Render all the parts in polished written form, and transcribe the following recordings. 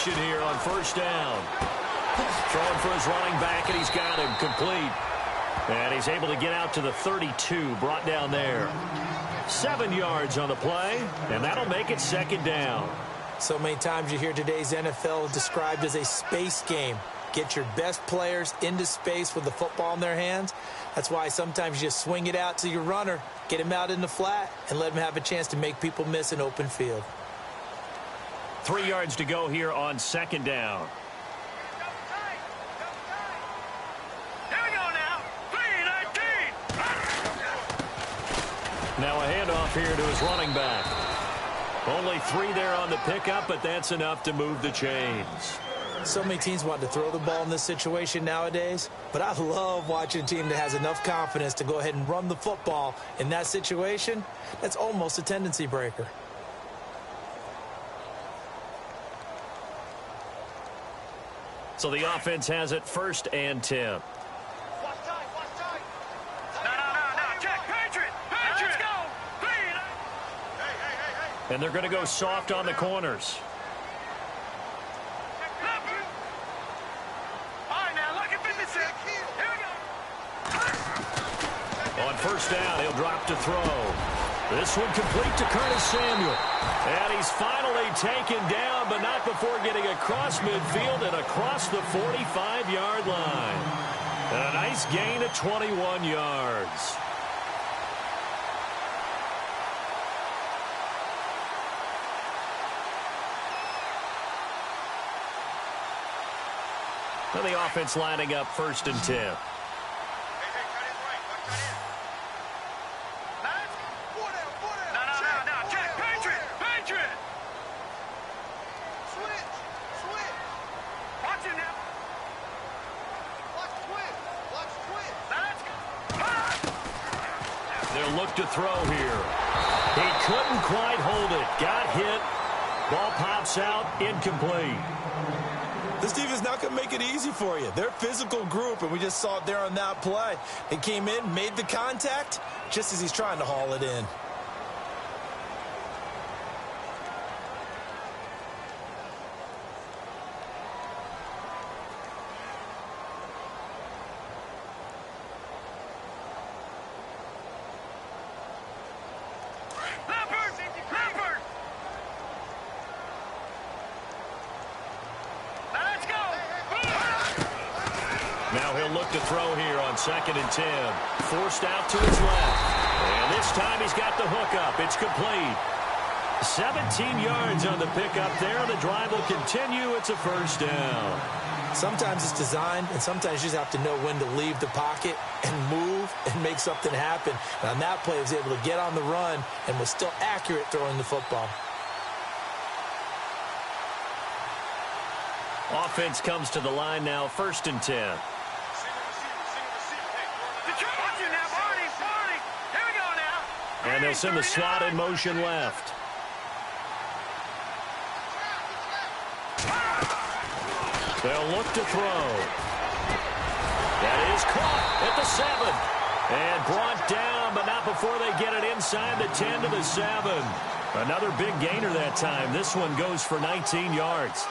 action here on first down. Throwing for his running back, and he's got him complete. And he's able to get out to the 32, brought down there. 7 yards on the play, and that'll make it second down. So many times you hear today's NFL described as a space game. Get your best players into space with the football in their hands. That's why sometimes you just swing it out to your runner, get him out in the flat, and let him have a chance to make people miss an open field. 3 yards to go here on second down. Now a handoff here to his running back. Only 3 there on the pickup, but that's enough to move the chains. So many teams want to throw the ball in this situation nowadays, but I love watching a team that has enough confidence to go ahead and run the football in that situation. That's almost a tendency breaker. So the offense has it 1st and 10. And they're going to go soft on the corners. On first down, he'll drop to throw. This one complete to Curtis Samuel. And he's finally taken down, but not before getting across midfield and across the 45-yard line. And a nice gain of 21 yards. And the offense lining up 1st and 10. They'll look to throw here. He couldn't quite hold it. Got hit. Ball pops out. Incomplete. This defense not going to make it easy for you. They're a physical group, and we just saw it there on that play. They came in, made the contact, just as he's trying to haul it in. Now he'll look to throw here on 2nd and 10. Forced out to his left. And this time he's got the hookup. It's complete. 17 yards on the pickup there. The drive will continue. It's a first down. Sometimes it's designed, and sometimes you just have to know when to leave the pocket and move and make something happen. And on that play, he was able to get on the run and was still accurate throwing the football. Offense comes to the line now, 1st and 10. And they'll send the slot in motion left. They'll look to throw. That is caught at the 7. And brought down, but not before they get it inside the 10 to the 7. Another big gainer that time. This one goes for 19 yards.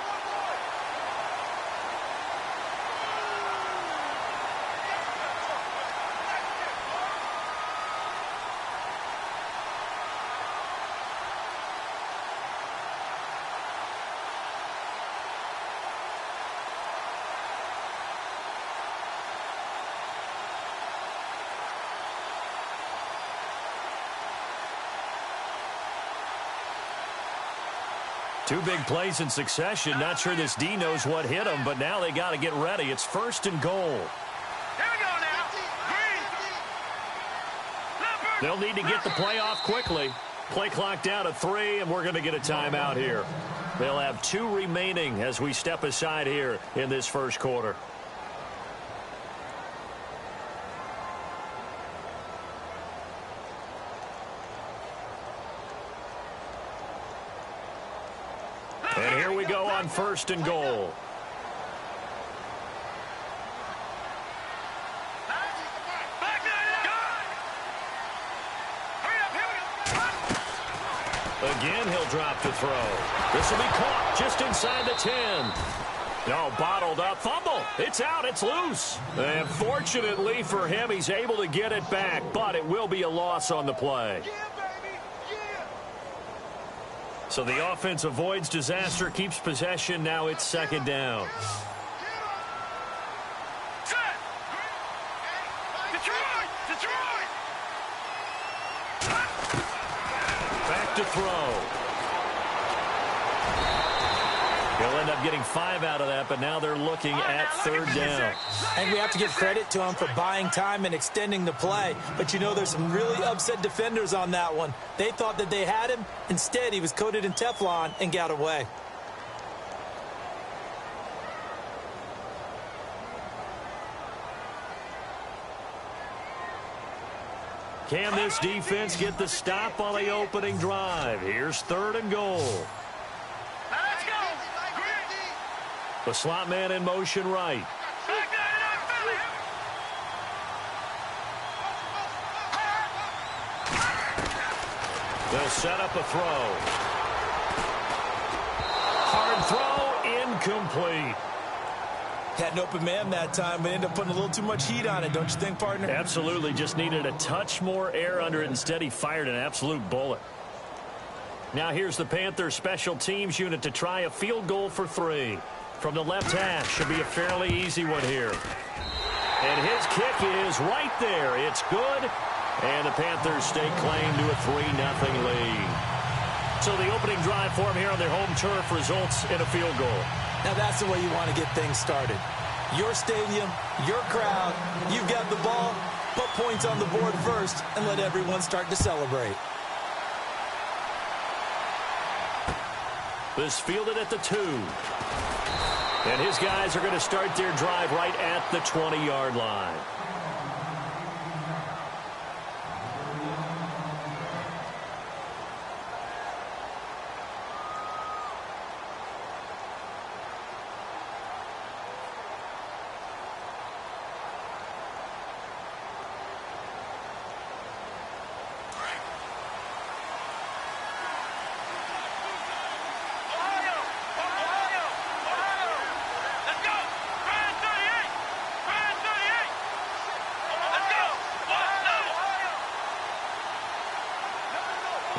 Two big plays in succession. Not sure this D knows what hit him, but now they got to get ready. It's 1st and goal. Here we go now. They'll need to get the play off quickly. Play clock down to 3, and we're going to get a timeout here. They'll have 2 remaining as we step aside here in this first quarter. And here we go on 1st and goal. Again, he'll drop to throw. This will be caught just inside the 10. No, bottled up. Fumble. It's out. It's loose. And fortunately for him, he's able to get it back, but it will be a loss on the play. So the offense avoids disaster, keeps possession. Now it's second down. Back to throw. He'll end up getting 5 out of that, but now they're looking at third down. And we have to give credit to him for buying time and extending the play. But, you know, there's some really upset defenders on that one. They thought that they had him. Instead, he was coated in Teflon and got away. Can this defense get the stop on the opening drive? Here's third and goal. The slot man in motion right. They'll set up a throw. Hard throw, incomplete. Had an open man that time, but ended up putting a little too much heat on it, don't you think, partner? Absolutely, just needed a touch more air under it. Instead, he fired an absolute bullet. Now here's the Panthers special teams unit to try a field goal for 3. From the left hash, should be a fairly easy one here. And his kick is right there. It's good. And the Panthers stake claim to a 3-0 lead. So the opening drive for them here on their home turf results in a field goal. Now that's the way you want to get things started. Your stadium, your crowd, you've got the ball, put points on the board first, and let everyone start to celebrate. This fielded at the 2. And his guys are going to start their drive right at the 20-yard line.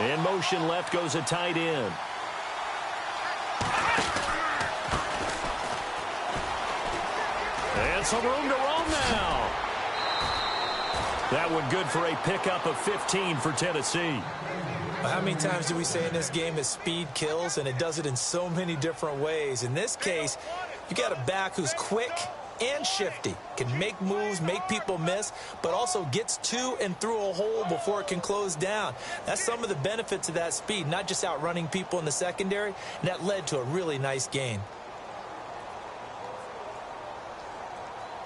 In motion left goes a tight end. And some room to roam now. That one good for a pickup of 15 for Tennessee. How many times do we say in this game that speed kills, and it does it in so many different ways? In this case, you got a back who's quick and shifty, can make moves, make people miss, but also gets to and through a hole before it can close down. That's some of the benefits of that speed, not just outrunning people in the secondary, and that led to a really nice gain.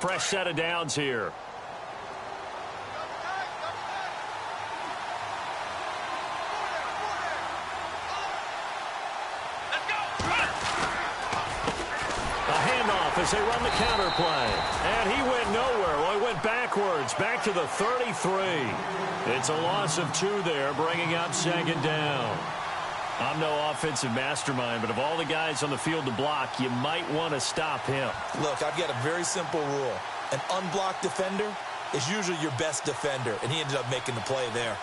Fresh set of downs here. As they run the counter play. And he went nowhere. Well, he went backwards, back to the 33. It's a loss of 2 there, bringing up second down. I'm no offensive mastermind, but of all the guys on the field to block, you might want to stop him. Look, I've got a very simple rule. An unblocked defender is usually your best defender, and he ended up making the play there.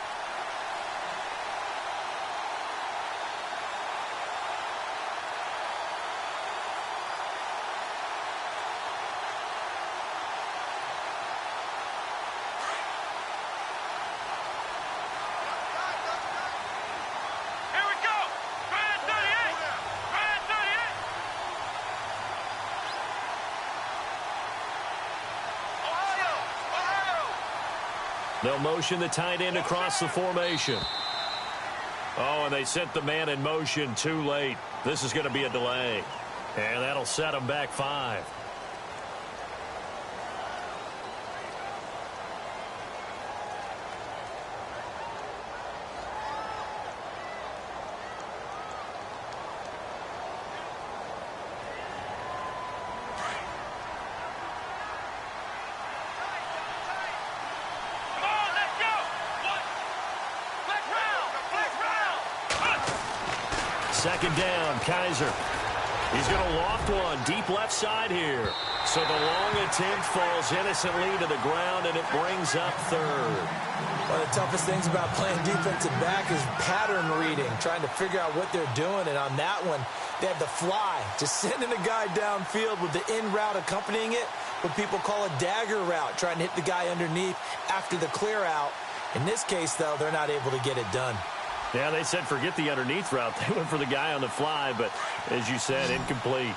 They'll motion the tight end across the formation. Oh, and they sent the man in motion too late. This is going to be a delay. And that'll set them back 5. second down, Kaiser. He's going to loft one deep left side here. So the long attempt falls innocently to the ground, and it brings up third. One of the toughest things about playing defensive back is pattern reading, trying to figure out what they're doing. And on that one, they had the fly, just sending a guy downfield with the in route accompanying it, what people call a dagger route, trying to hit the guy underneath after the clear out. In this case, though, they're not able to get it done. Yeah, they said forget the underneath route. They went for the guy on the fly, but as you said, incomplete.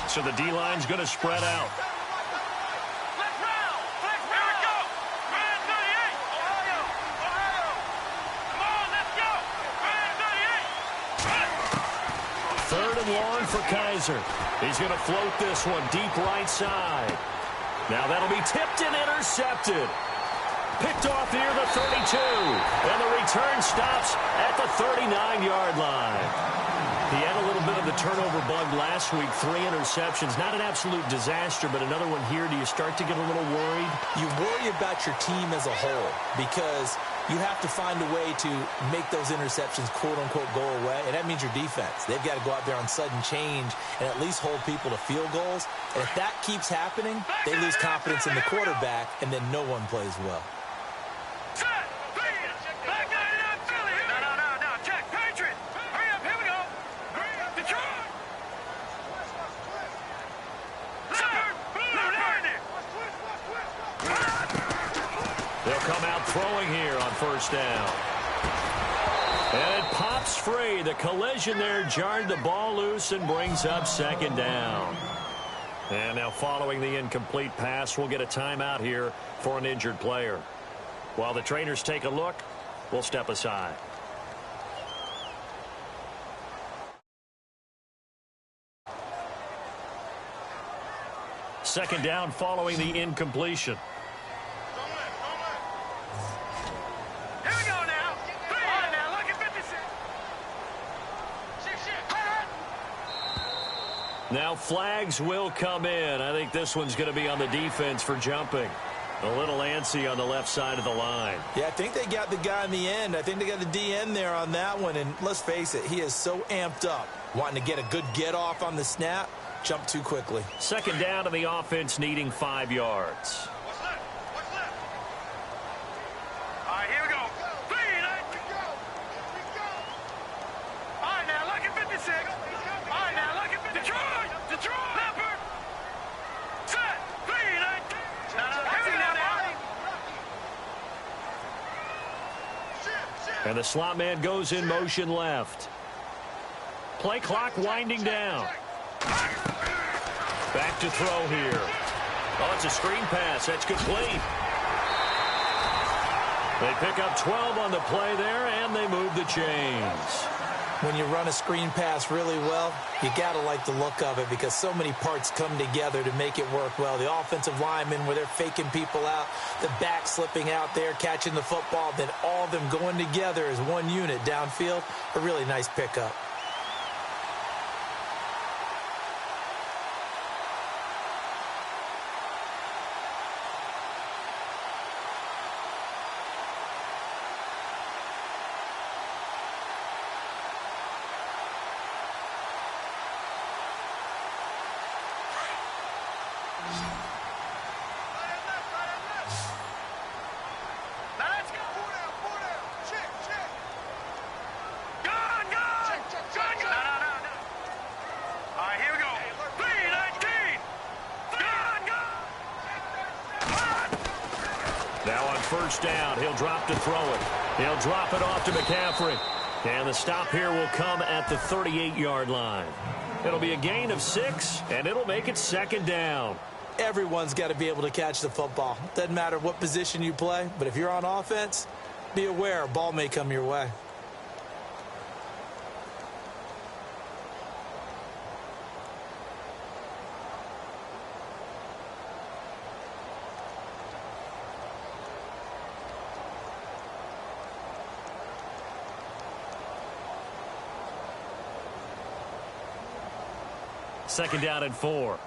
So the D-line's going to spread out. Third and long for Kaiser. He's going to float this one deep right side. Now that'll be tipped and intercepted. Picked off near the 32. And the return stops at the 39-yard line. He had a little bit of the turnover bug last week. 3 interceptions. Not an absolute disaster, but another one here. Do you start to get a little worried? You worry about your team as a whole because you have to find a way to make those interceptions, quote-unquote, go away. And that means your defense. They've got to go out there on sudden change and at least hold people to field goals. And if that keeps happening, they lose confidence in the quarterback, and then no one plays well. Throwing here on first down. And it pops free. The collision there jarred the ball loose and brings up second down. And now following the incomplete pass, we'll get a timeout here for an injured player. While the trainers take a look, we'll step aside. Second down following the incompletion. Now flags will come in. I think this one's going to be on the defense for jumping. A little antsy on the left side of the line. Yeah, I think they got the guy in the end. I think they got the DN there on that one. And let's face it, he is so amped up, wanting to get a good get off on the snap, jump too quickly. Second down to the offense, needing 5 yards. And the slot man goes in motion left. Play clock winding down. Back to throw here. Oh, it's a screen pass. That's complete. They pick up 12 on the play there, and they move the chains. When you run a screen pass really well, you got to like the look of it because so many parts come together to make it work well. The offensive linemen, where they're faking people out, the back slipping out there, catching the football, then all of them going together as one unit downfield. A really nice pickup. First down. He'll drop to throw it. He'll drop it off to McCaffrey. And the stop here will come at the 38-yard line. It'll be a gain of 6, and it'll make it second down. Everyone's got to be able to catch the football. Doesn't matter what position you play, but if you're on offense, be aware a ball may come your way. Second down and 4.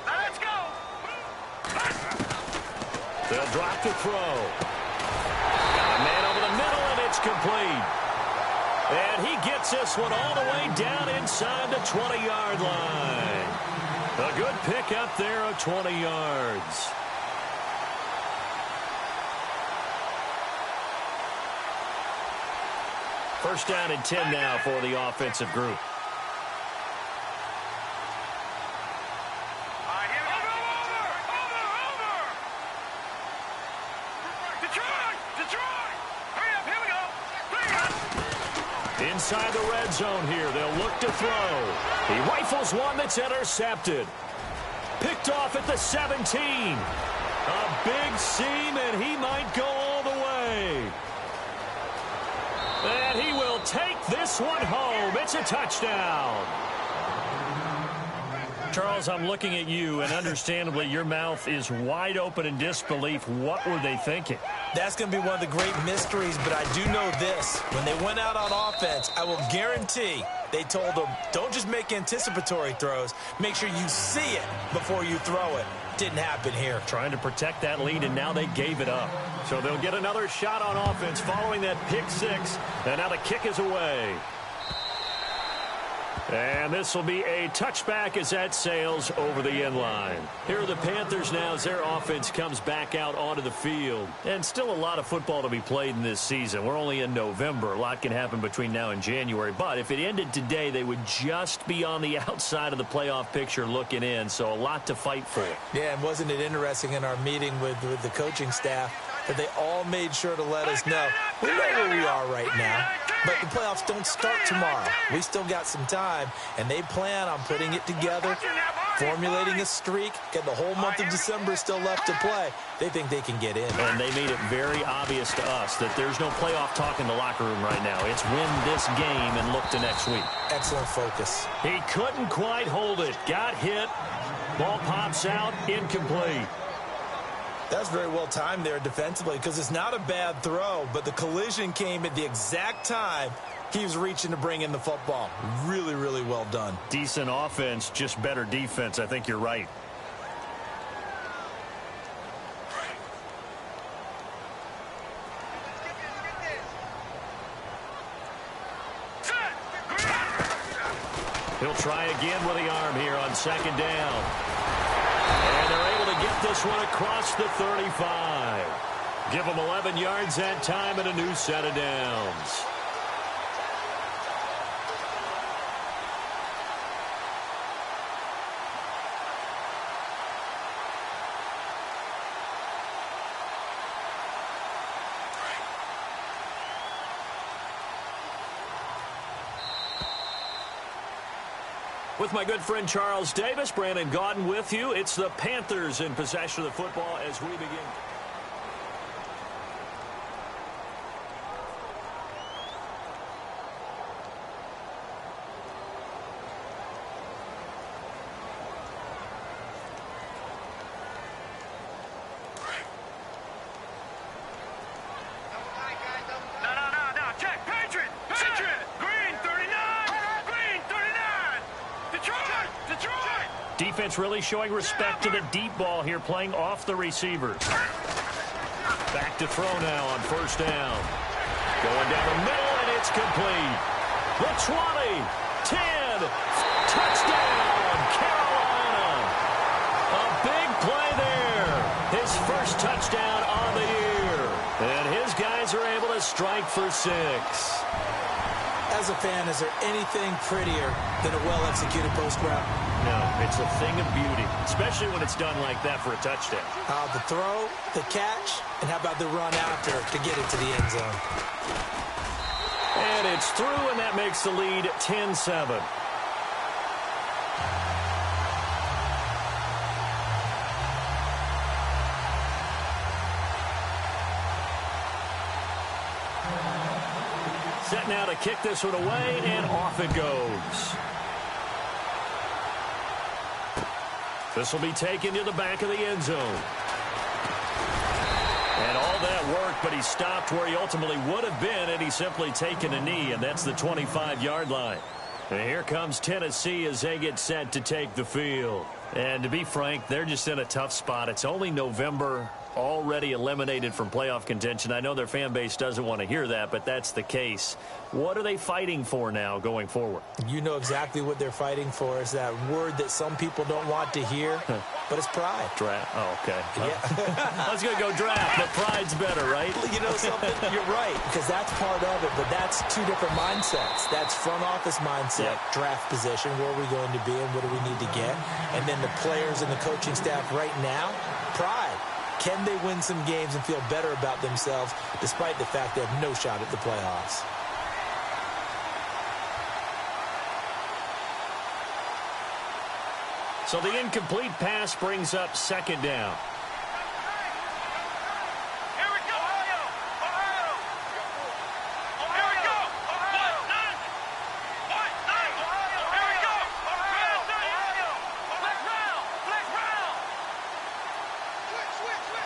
Let's go. They'll drop to throw. Got a man over the middle, complete. And he gets this one all the way down inside the 20-yard line. A good pick up there of 20 yards. First down and 10 now for the offensive group. Inside the red zone here. They'll look to throw. He rifles one that's intercepted. Picked off at the 17. A big seam, and he might go all the way. And he will take this one home. It's a touchdown. Charles, I'm looking at you, and understandably, your mouth is wide open in disbelief. What were they thinking? That's going to be one of the great mysteries, but I do know this. When they went out on offense, I will guarantee they told them, don't just make anticipatory throws. Make sure you see it before you throw it. Didn't happen here. Trying to protect that lead, and now they gave it up. So they'll get another shot on offense following that pick six, and now the kick is away. And this will be a touchback as that sails over the end line. Here are the Panthers now as their offense comes back out onto the field. And still a lot of football to be played in this season. We're only in November. A lot can happen between now and January. But if it ended today, they would just be on the outside of the playoff picture looking in. So a lot to fight for. Yeah, and wasn't it interesting in our meeting with the coaching staff that they all made sure to let us know, we know where we are right now, but the playoffs don't start tomorrow. We still got some time, and they plan on putting it together, formulating a streak, get the whole month of December still left to play. They think they can get in. And they made it very obvious to us that there's no playoff talk in the locker room right now. It's win this game and look to next week. Excellent focus. He couldn't quite hold it. Got hit. Ball pops out. Incomplete. That's very well timed there defensively because it's not a bad throw, but the collision came at the exact time he was reaching to bring in the football. Really, really well done. Decent offense, just better defense. I think you're right. He'll try again with the arm here on second down. And they're able to get this one across the 35. Give them 11 yards that time and a new set of downs. With my good friend Charles Davis, Brandon Gaudin with you. It's the Panthers in possession of the football as we begin. Defense really showing respect to the deep ball here, playing off the receivers. Back to throw now on first down. Going down the middle, and it's complete. The 20, 10, touchdown, Carolina. A big play there. His first touchdown on the year. And his guys are able to strike for 6. As a fan, is there anything prettier than a well-executed post route? No, it's a thing of beauty, especially when it's done like that for a touchdown. The throw, the catch, and how about the run after to get it to the end zone? And it's through, and that makes the lead 10-7. Set now to kick this one away, and off it goes. This will be taken to the back of the end zone. And all that work, but he stopped where he ultimately would have been had he simply taken a knee, and that's the 25-yard line. And here comes Tennessee as they get set to take the field. And to be frank, they're just in a tough spot. It's only November. already eliminated from playoff contention. I know their fan base doesn't want to hear that, but that's the case. What are they fighting for now going forward? You know exactly what they're fighting for. Is that word that some people don't want to hear, but it's pride. Draft. Oh, okay. Yeah. I was going to go draft, but pride's better, right? You know something? You're right, because that's part of it, but that's two different mindsets. That's front office mindset, draft position, where are we going to be and what do we need to get? And then the players and the coaching staff right now, pride. Can they win some games and feel better about themselves despite the fact they have no shot at the playoffs? So the incomplete pass brings up second down. Here we go, Ohio! Ohio! Here we go! Ohio! Here we go! Ohio! Flex round! Flex round! Switch!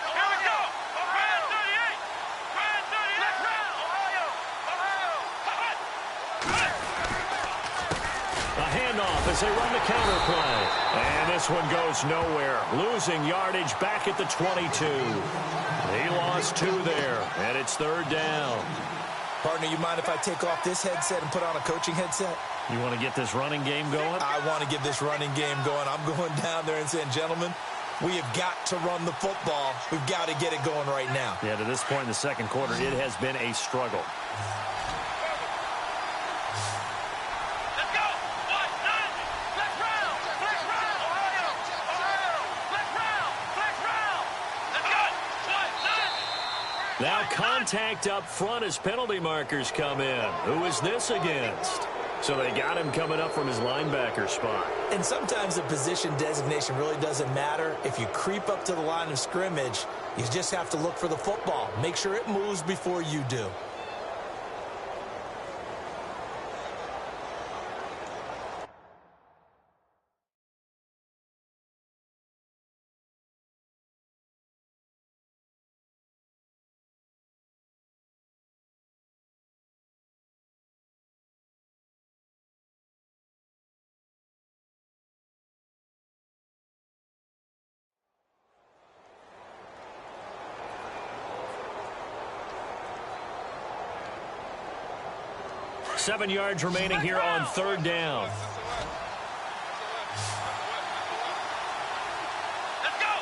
Here we go! Grand 38! Grand 38! Flex round! Ohio! A handoff as they run the counter play. And this one goes nowhere. Losing yardage back at the 22. He lost 2 there, and it's third down. Partner, you mind if I take off this headset and put on a coaching headset? You want to get this running game going? I want to get this running game going. I'm going down there and saying, gentlemen, we have got to run the football. We've got to get it going right now. Yeah, to this point in the second quarter, it has been a struggle. Let's go! Flex round! Flex round! Ohio! Flex round! Flex round! Let's go! Now contact up front as penalty markers come in. Who is this against? So they got him coming up from his linebacker spot. And sometimes the position designation really doesn't matter. If you creep up to the line of scrimmage, you just have to look for the football. Make sure it moves before you do. Seven yards remaining here on third down. Let's go!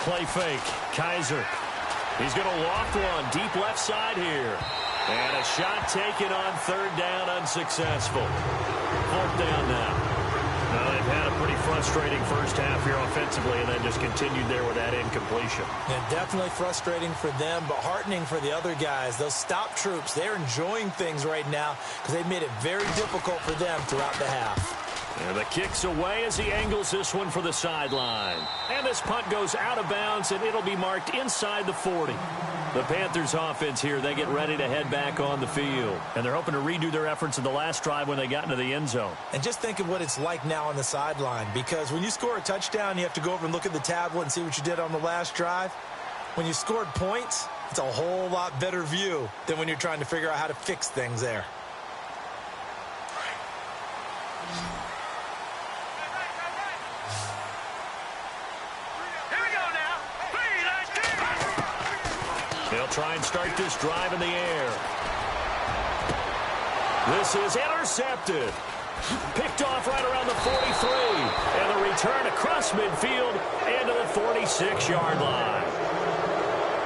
Play fake. Kaiser. He's going to loft one deep left side here. And a shot taken on third down, unsuccessful. Fourth down now. Now they've had a pretty frustrating first half here offensively and then just continued there with that incompletion. And definitely frustrating for them, but heartening for the other guys. Those stop troops, they're enjoying things right now because they made it very difficult for them throughout the half. And the kick's away as he angles this one for the sideline. And this punt goes out of bounds, and it'll be marked inside the 40. The Panthers offense here, they get ready to head back on the field. And they're hoping to redo their efforts in the last drive when they got into the end zone. And just think of what it's like now on the sideline, because when you score a touchdown, you have to go over and look at the tablet and see what you did on the last drive. When you scored points, it's a whole lot better view than when you're trying to figure out how to fix things there. They'll try and start this drive in the air. This is intercepted. Picked off right around the 43. And the return across midfield into the 46-yard line.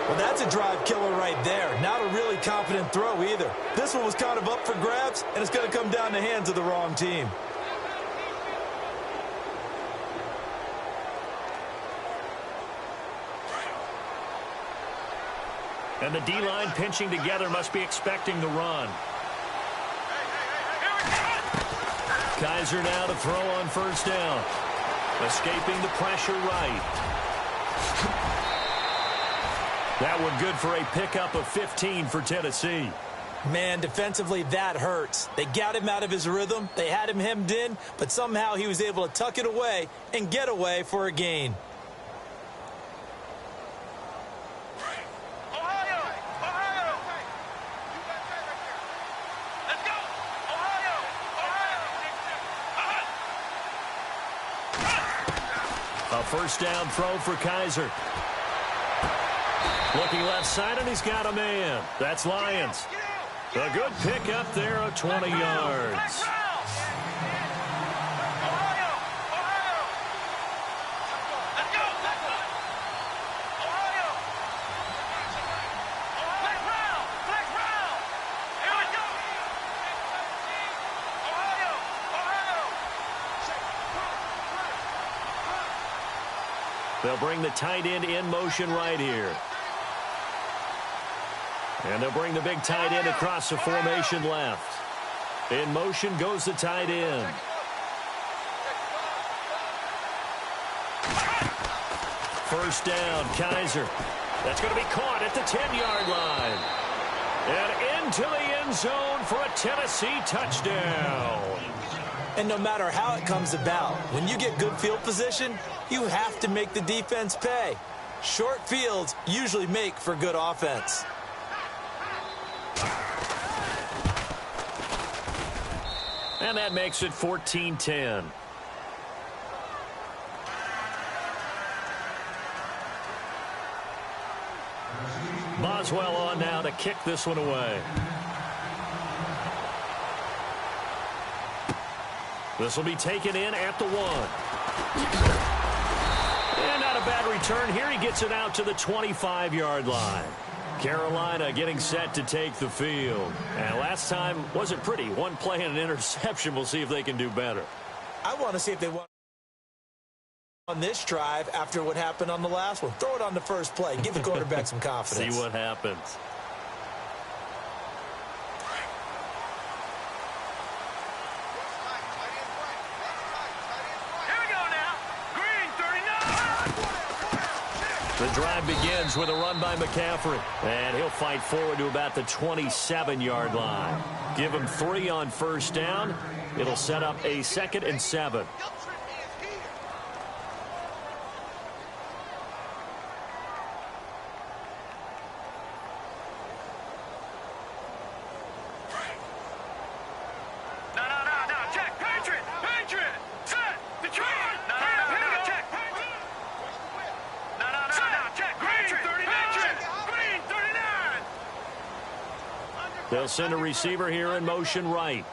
Well, that's a drive killer right there. Not a really confident throw either. This one was kind of up for grabs, and it's going to come down the hands of the wrong team. And the D-line pinching together must be expecting the run. Kaiser now to throw on first down. Escaping the pressure right. That one good for a pickup of 15 for Tennessee. Man, defensively, that hurts. They got him out of his rhythm. They had him hemmed in, but somehow he was able to tuck it away and get away for a gain. Ohio! Let's go! Ohio! first down throw for Kaiser. Looking left side, and he's got a man. That's Lions. A good pick up there of 20 yards. They'll bring the tight end in motion right here. And they'll bring the big tight end across the formation left. In motion goes the tight end. First down, Kaiser. That's going to be caught at the 10-yard line. And into the end zone for a Tennessee touchdown. And no matter how it comes about, when you get good field position, you have to make the defense pay. Short fields usually make for good offense. And that makes it 14-10. Boswell on now to kick this one away. This will be taken in at the 1. And not a bad return here. He gets it out to the 25-yard line. Carolina getting set to take the field. And last time wasn't pretty. One play and an interception. We'll see if they can do better. I want to see if they want on this drive after what happened on the last one. Throw it on the first play. Give the quarterback some confidence. See what happens. The drive begins with a run by McCaffrey. And he'll fight forward to about the 27-yard line. Give him 3 on first down. It'll set up a 2nd and 7. They'll send a receiver here in motion right.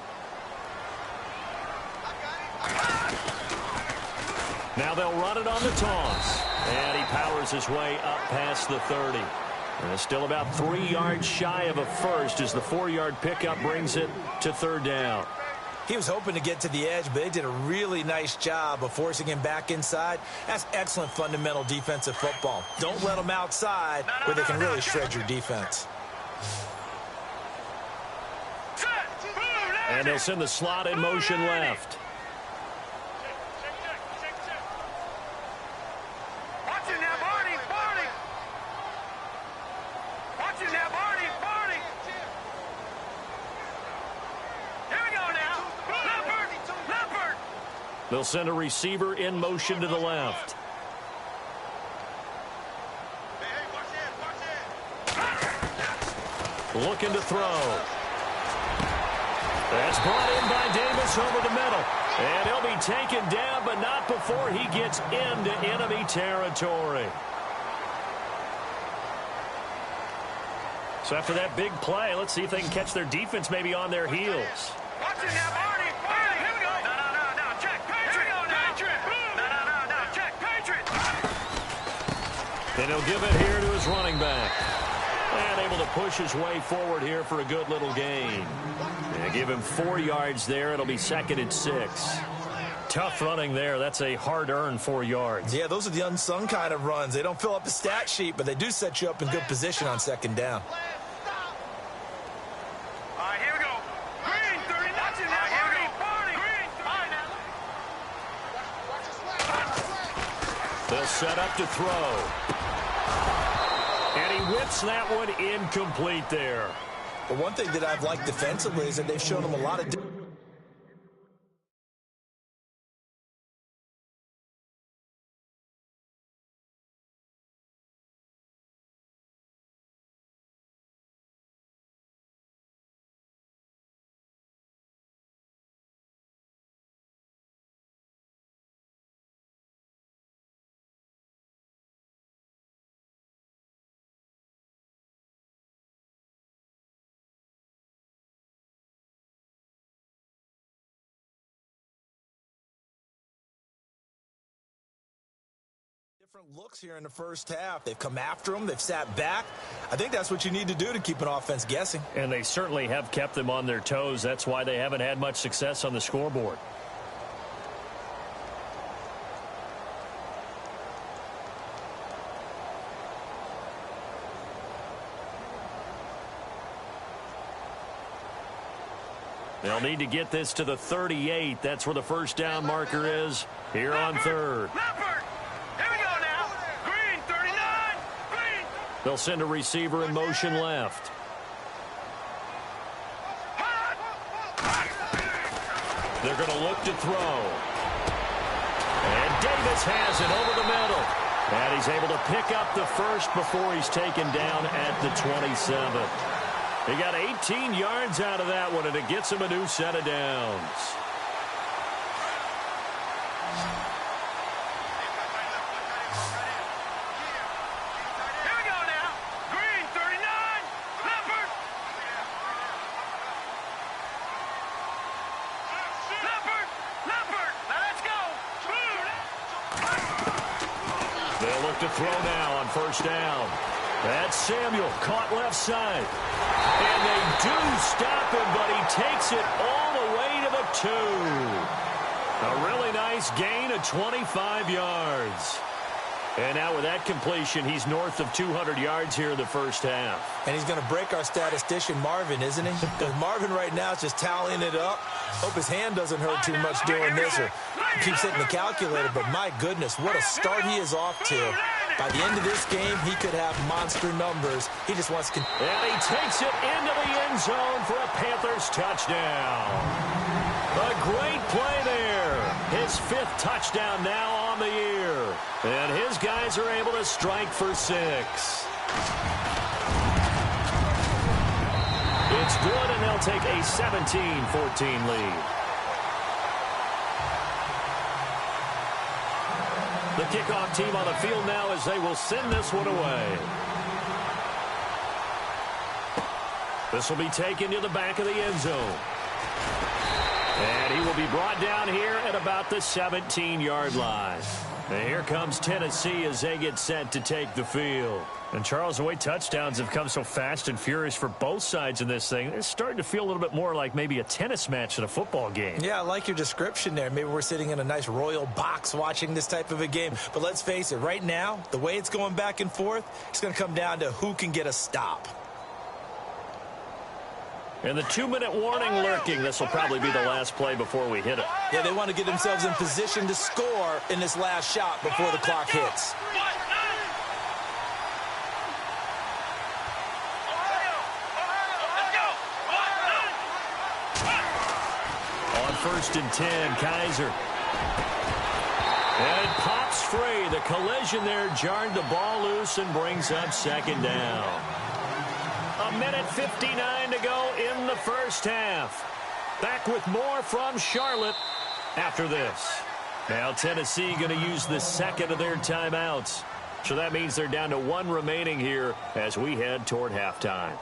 Now they'll run it on the toss. And he powers his way up past the 30. And it's still about 3 yards shy of a first as the 4-yard pickup brings it to 3rd down. He was hoping to get to the edge, but they did a really nice job of forcing him back inside. That's excellent fundamental defensive football. Don't let them outside where they can really shred your defense. And they'll send the slot in motion left. They'll send a receiver in motion to the left. Looking to throw. That's brought in by Davis over the middle. And he'll be taken down, but not before he gets into enemy territory. So after that big play, let's see if they can catch their defense maybe on their heels. And he'll give it here to his running back. And able to push his way forward here for a good little gain. And give him 4 yards there. It'll be 2nd and 6. Tough running there. That's a hard-earned 4 yards. Yeah, those are the unsung kind of runs. They don't fill up the stat sheet, but they do set you up in good position on 2nd down. All right, here we go. Green, 30, watch it now. Here we go. Green, all right now. They'll set up to throw. And he whips that one incomplete there. But one thing that I've liked defensively is that they've shown him a lot of different looks here in the first half. They've come after them. They've sat back. I think that's what you need to do to keep an offense guessing. And they certainly have kept them on their toes. That's why they haven't had much success on the scoreboard. They'll need to get this to the 38. That's where the first down marker is here on third. Leopard! Here we go now. Green, 39. Green. They'll send a receiver in motion left. They're going to look to throw. And Davis has it over the middle. And he's able to pick up the first before he's taken down at the 27. He got 18 yards out of that one, and it gets him a new set of downs. Here we go now. Green, 39. Leopard. Leopard. Leopard. Now let's go. They'll look to throw now on first down. That's Samuel, caught left side. And they do stop him, but he takes it all the way to the 2. A really nice gain of 25 yards. And now with that completion, he's north of 200 yards here in the first half. And he's going to break our statistician, Marvin, isn't he? Because Marvin right now is just tallying it up. Hope his hand doesn't hurt too much doing this, or he keeps hitting the calculator. But my goodness, what a start he is off to. By the end of this game, he could have monster numbers. He just wants to... And he takes it into the end zone for a Panthers touchdown. A great play there. His 5th touchdown now on the year. And his guys are able to strike for 6. It's good, and they'll take a 17-14 lead. The kickoff team on the field now as they will send this one away. This will be taken to the back of the end zone. And he will be brought down here at about the 17-yard line. And here comes Tennessee as they get set to take the field. And, Charles, the way touchdowns have come so fast and furious for both sides in this thing, it's starting to feel a little bit more like maybe a tennis match than a football game. Yeah, I like your description there. Maybe we're sitting in a nice royal box watching this type of a game. But let's face it, right now, the way it's going back and forth, it's going to come down to who can get a stop. And the 2-minute warning lurking. This will probably be the last play before we hit it. Yeah, they want to get themselves in position to score in this last shot before the clock hits. On 1st and 10, Kaiser. And it pops free. The collision there jarred the ball loose and brings up 2nd down. 1:59 to go in the first half. Back with more from Charlotte after this. Now Tennessee going to use the 2nd of their timeouts. So that means they're down to 1 remaining here as we head toward halftime.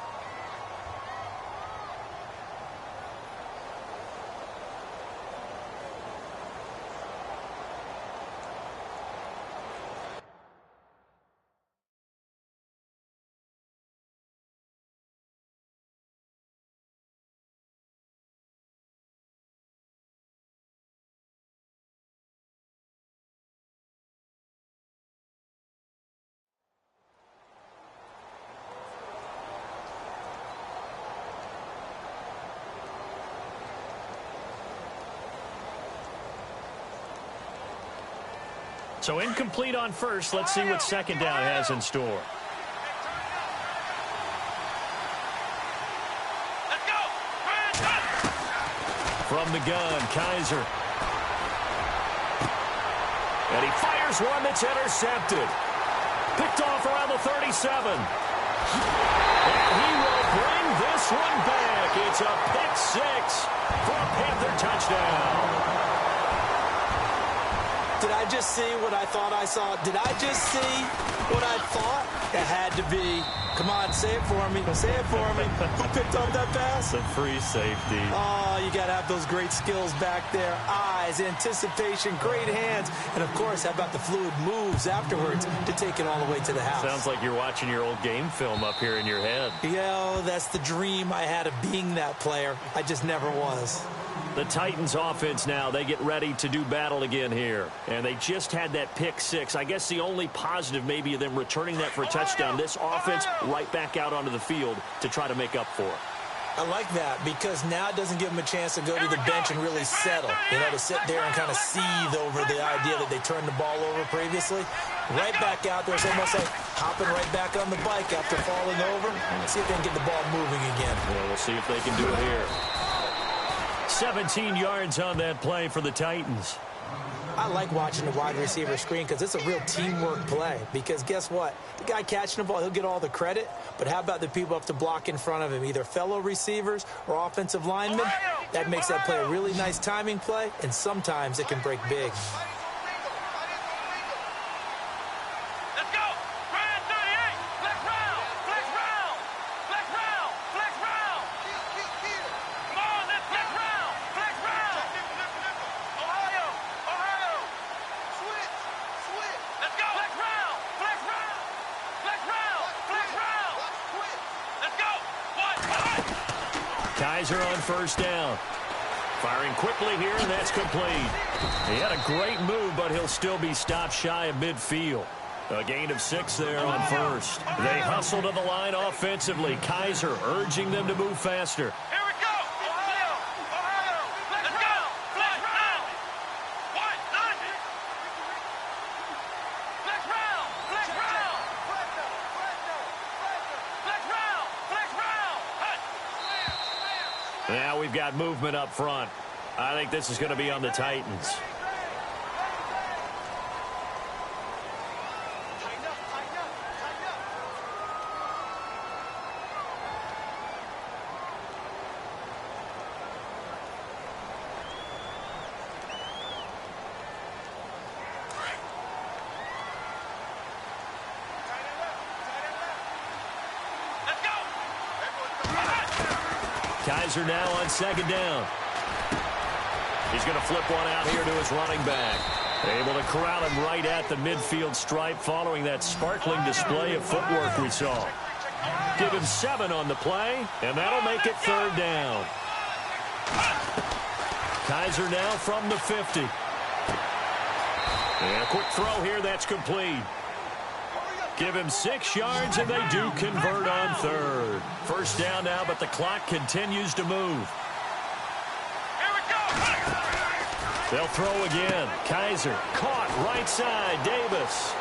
So incomplete on first. Let's see what 2nd down has in store. Let's go. From the gun, Kaiser. And he fires one that's intercepted. Picked off around the 37. And he will bring this one back. It's a pick 6 for a Panther touchdown. Did I just see what I thought I saw? Did I just see what I thought? It had to be. Come on, say it for me. Say it for me. Who picked up that pass? The free safety. Oh, you got to have those great skills back there. Eyes, anticipation, great hands. And, of course, how about the fluid moves afterwards to take it all the way to the house? Sounds like you're watching your old game film up here in your head. Yeah, that's the dream I had of being that player. I just never was. The Titans offense now, they get ready to do battle again here. And they just had that pick six. I guess the only positive maybe of them returning that for a touchdown. This offense right back out onto the field to try to make up for it. I like that because now it doesn't give them a chance to go to the bench and really settle. You know, to sit there and kind of seethe over the idea that they turned the ball over previously. Right back out there. It's almost like hopping right back on the bike after falling over. Let's see if they can get the ball moving again. Well, we'll see if they can do it here. 17 yards on that play for the Titans. I like watching the wide receiver screen because it's a real teamwork play. Because guess what? The guy catching the ball, he'll get all the credit. But how about the people up to block in front of him, either fellow receivers or offensive linemen? That makes that play a really nice timing play, and sometimes it can break big. Let's go. Grand 38. Flex round. Flex round. Flex round. Flex round. Come on, let's flex round. Flex round. Ohio. Ohio. Switch. Switch. Let's go. Flex round. Flex round. Flex round. Flex round. Let's go. One. Kaiser on first down. Firing quickly here, and that's complete. He had a great move, but he'll still be stopped shy of midfield. A gain of 6 there on first. They hustle to the line offensively. Kaiser urging them to move faster. Here we go. Ohio. Ohio. Let's go. Flex round. One. None. Flex round. Flex round. Flex round. Flex round. Hut. Now we've got movement up front. I think this is going to be on the Titans. Let's go. Kaiser now on second down. He's going to flip one out here to his running back. Able to corral him right at the midfield stripe following that sparkling display of footwork we saw. Give him 7 on the play, and that'll make it third down. Kaiser now from the 50. And a quick throw here, that's complete. Give him 6 yards, and they do convert on third. First down now, but the clock continues to move. Here we go. They'll throw again. Kaiser caught right side. Davis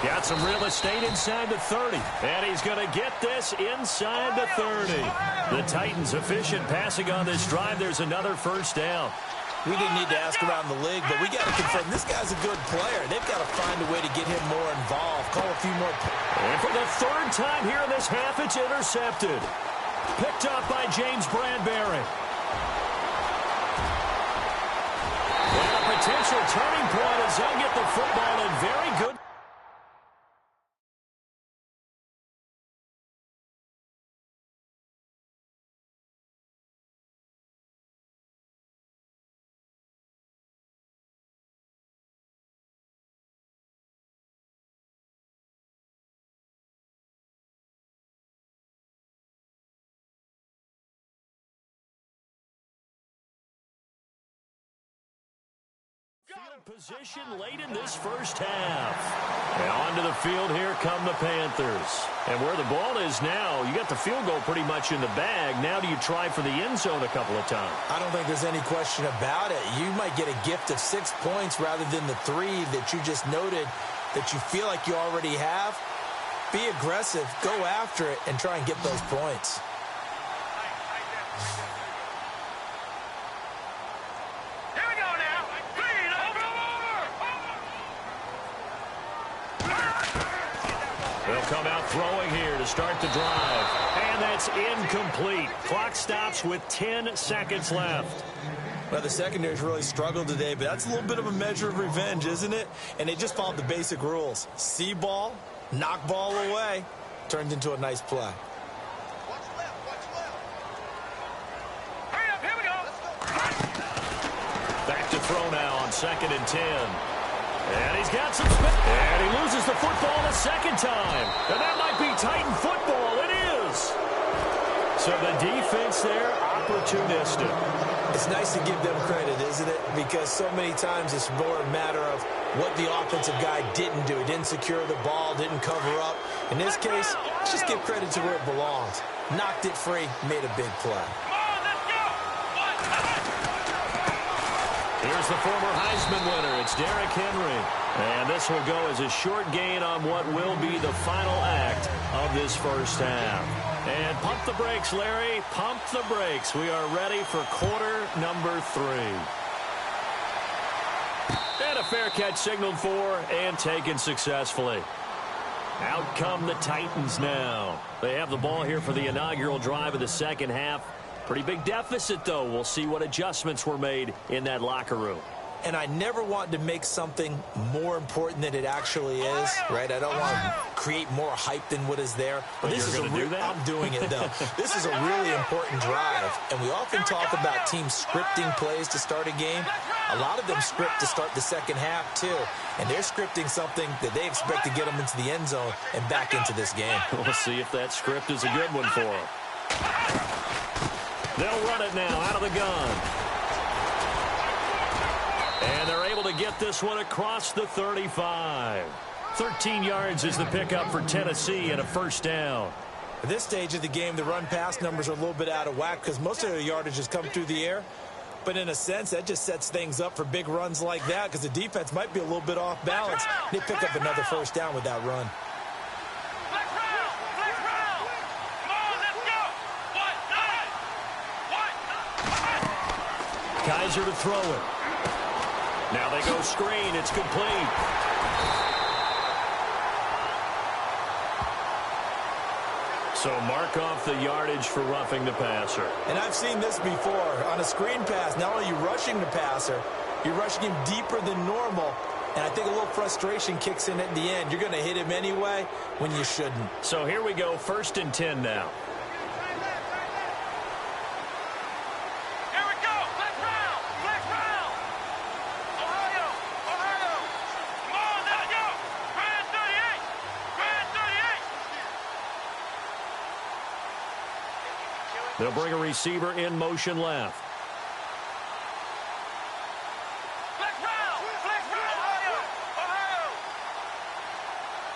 got some real estate inside the 30. And he's going to get this inside the 30. The Titans efficient passing on this drive. There's another first down. We didn't need to ask around the league, but we got to confirm this guy's a good player. They've got to find a way to get him more involved, call a few more. And for the third time here in this half, it's intercepted. Picked up by James Bradbury. And a potential turning point as they'll get the football in very good. Field position late in this first half. And onto the field here come the Panthers. And where the ball is now, you got the field goal pretty much in the bag. Now do you try for the end zone a couple of times? I don't think there's any question about it. You might get a gift of 6 points rather than the 3 that you just noted that you feel like you already have. Be aggressive, go after it, and try and get those points. They'll come out throwing here to start the drive. And that's incomplete. Clock stops with 10 seconds left. Well, the secondary's really struggled today, but that's a little bit of a measure of revenge, isn't it? And they just followed the basic rules. See ball, knock ball away, turned into a nice play. Hurry up, here we go. Back to throw now on 2nd and 10. And he's got some spin. And he loses the football a second time. And that might be Titan football. It is. So the defense there, opportunistic. It's nice to give them credit, isn't it? Because so many times it's more a matter of what the offensive guy didn't do. He didn't secure the ball, didn't cover up. In this case, let's just give credit to where it belongs. Knocked it free, made a big play. Come on, let's go. Here's the former Heisman winner. It's Derrick Henry. And this will go as a short gain on what will be the final act of this first half. And pump the brakes, Larry. Pump the brakes. We are ready for quarter number 3. And a fair catch signaled for and taken successfully. Out come the Titans now. They have the ball here for the inaugural drive of the second half. Pretty big deficit, though. We'll see what adjustments were made in that locker room. And I never want to make something more important than it actually is, right? I don't want to create more hype than what is there. But this is you're gonna do that? I'm doing it, though. This is a really important drive. And we often talk about teams scripting plays to start a game. A lot of them script to start the second half, too. And they're scripting something that they expect to get them into the end zone and back into this game. We'll see if that script is a good one for them. They'll run it now out of the gun. And they're able to get this one across the 35. 13 yards is the pickup for Tennessee and a first down. At this stage of the game, the run-pass numbers are a little bit out of whack because most of their yardage has come through the air. But in a sense, that just sets things up for big runs like that because the defense might be a little bit off balance. They pick up another first down with that run. Flex round. Flex round. Come on, let's go. What? Kaiser to throw it. Now they go screen. It's complete. So mark off the yardage for roughing the passer. And I've seen this before. On a screen pass, not only are you rushing the passer, you're rushing him deeper than normal. And I think a little frustration kicks in at the end. You're going to hit him anyway when you shouldn't. So here we go, 1st and 10 now. Here we go. Flex round. Flex round. Ohio. Ohio. Come on, let's go. Grand 38. Grand 38. They'll bring a receiver in motion left. Flex round. Flex round. Ohio. Ohio.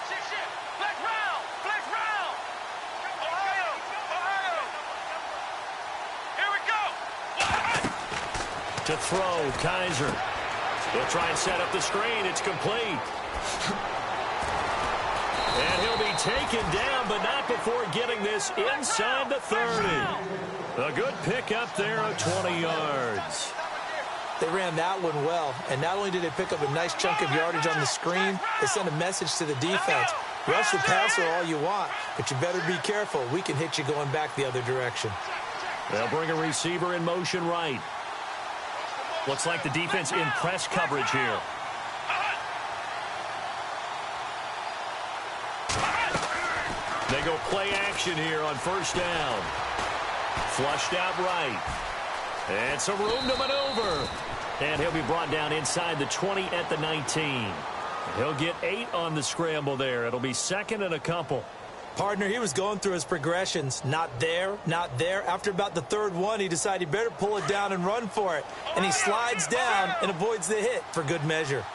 Shift. Flex round. Flex round. Ohio. Ohio. Here we go. To throw, Kaiser. He'll try and set up the screen. It's complete. And he'll be taken down, but not before getting this inside the 30. A good pickup there of 20 yards. They ran that one well, and not only did they pick up a nice chunk of yardage on the screen, they sent a message to the defense. Rush the passer all you want, but you better be careful. We can hit you going back the other direction. They'll bring a receiver in motion right. Looks like the defense in press coverage here. They go play action here on first down. Flushed out right. And some room to maneuver. And he'll be brought down inside the 20 at the 19. He'll get 8 on the scramble there. It'll be 2nd and a couple. Partner, he was going through his progressions. Not there, not there. After about the 3rd one, he decided he better pull it down and run for it. And he slides down and avoids the hit for good measure.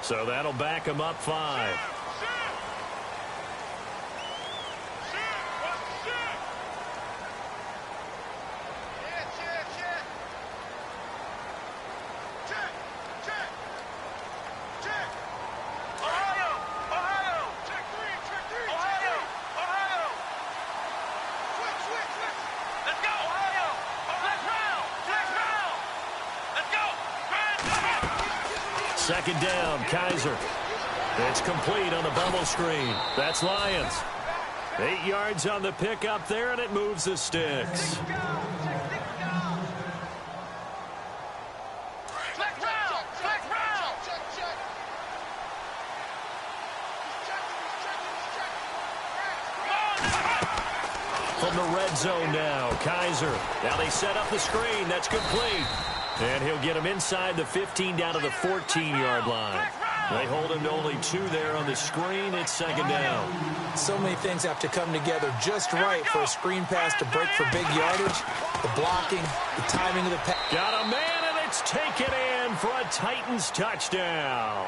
So that'll back him up 5. Second down, Kaiser. It's complete on the bubble screen. That's Lions. 8 yards on the pickup there, and it moves the sticks. From the red zone now, Kaiser. Now they set up the screen. That's complete. And he'll get him inside the 15 down to the 14-yard line. They hold him to only 2 there on the screen. It's second down. So many things have to come together just right for a screen pass to break for big yardage. The blocking, the timing of the pass. Got a man, and it's taken in for a Titans touchdown.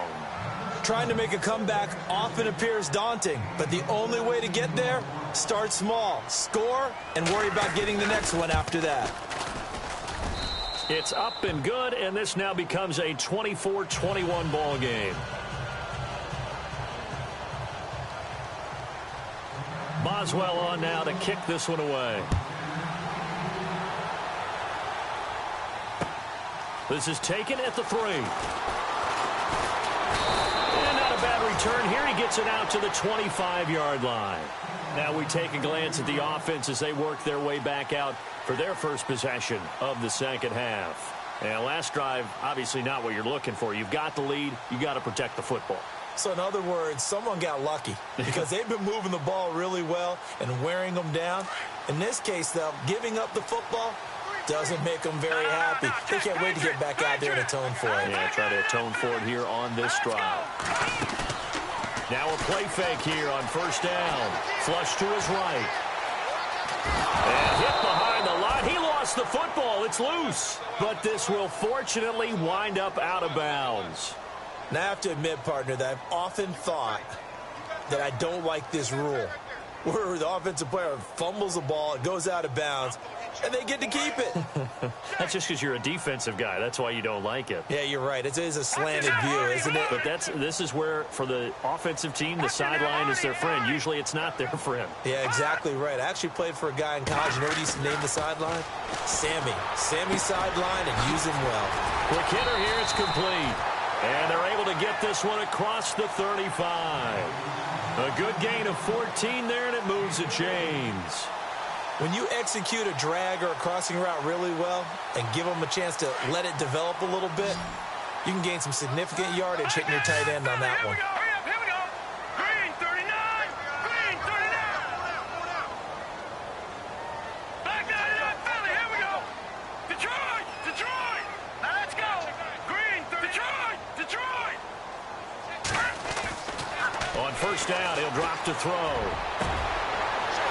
Trying to make a comeback often appears daunting, but the only way to get there, start small, score, and worry about getting the next one after that. It's up and good, and this now becomes a 24-21 ball game. Boswell on now to kick this one away. This is taken at the 3. And not a bad return here. He gets it out to the 25-yard line. Now we take a glance at the offense as they work their way back out for their first possession of the second half. And last drive, obviously not what you're looking for. You've got the lead. You've got to protect the football. So in other words, someone got lucky because they've been moving the ball really well and wearing them down. In this case, though, giving up the football doesn't make them very happy. They can't wait to get back out there and atone for it. Yeah, try to atone for it here on this drive. Now a play fake here on first down. Flush to his right. And hit behind the line. He lost the football. It's loose. But this will fortunately wind up out of bounds. Now, I have to admit, partner, that I've often thought that I don't like this rule, where the offensive player fumbles the ball, it goes out of bounds, and they get to keep it. That's just because you're a defensive guy. That's why you don't like it. Yeah, you're right. It is a slanted view, isn't it? But this is where, for the offensive team, the sideline is their friend. Usually it's not their friend. Yeah, exactly right. I actually played for a guy in college. You know what he used to name the sideline? Sammy. Sammy's sideline, and use him well. Quick hitter here. It's complete. And they're able to get this one across the 35. A good gain of 14 there, and it moves the chains. When you execute a drag or a crossing route really well and give them a chance to let it develop a little bit, you can gain some significant yardage hitting your tight end on that one. Here we go. Green 39. Green 39. Back out of that Philly. Here we go. Detroit. Detroit. Now let's go. Green 39. Detroit. On first down, he'll drop to throw.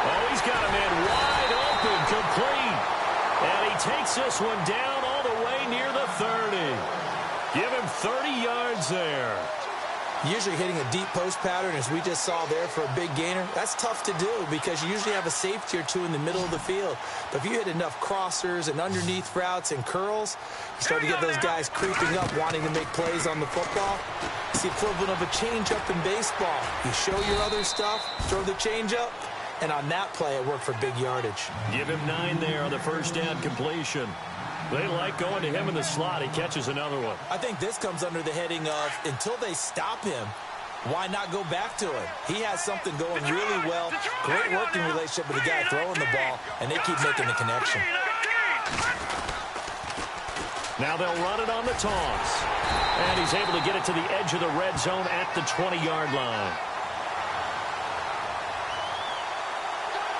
Oh, he's got a man wide open, complete. And he takes this one down all the way near the 30. Give him 30 yards there. Usually hitting a deep post pattern, as we just saw there for a big gainer, that's tough to do because you usually have a safety or two in the middle of the field. But if you hit enough crossers and underneath routes and curls, you start to get those guys creeping up, wanting to make plays on the football. It's the equivalent of a changeup in baseball. You show your other stuff, throw the changeup, and on that play, it worked for big yardage. Give him 9 there on the first down completion. They like going to him in the slot. He catches another one. I think this comes under the heading of, until they stop him, why not go back to him? He has something going really well, great working relationship with the guy throwing the ball, and they keep making the connection. Now they'll run it on the toss. And he's able to get it to the edge of the red zone at the 20-yard line.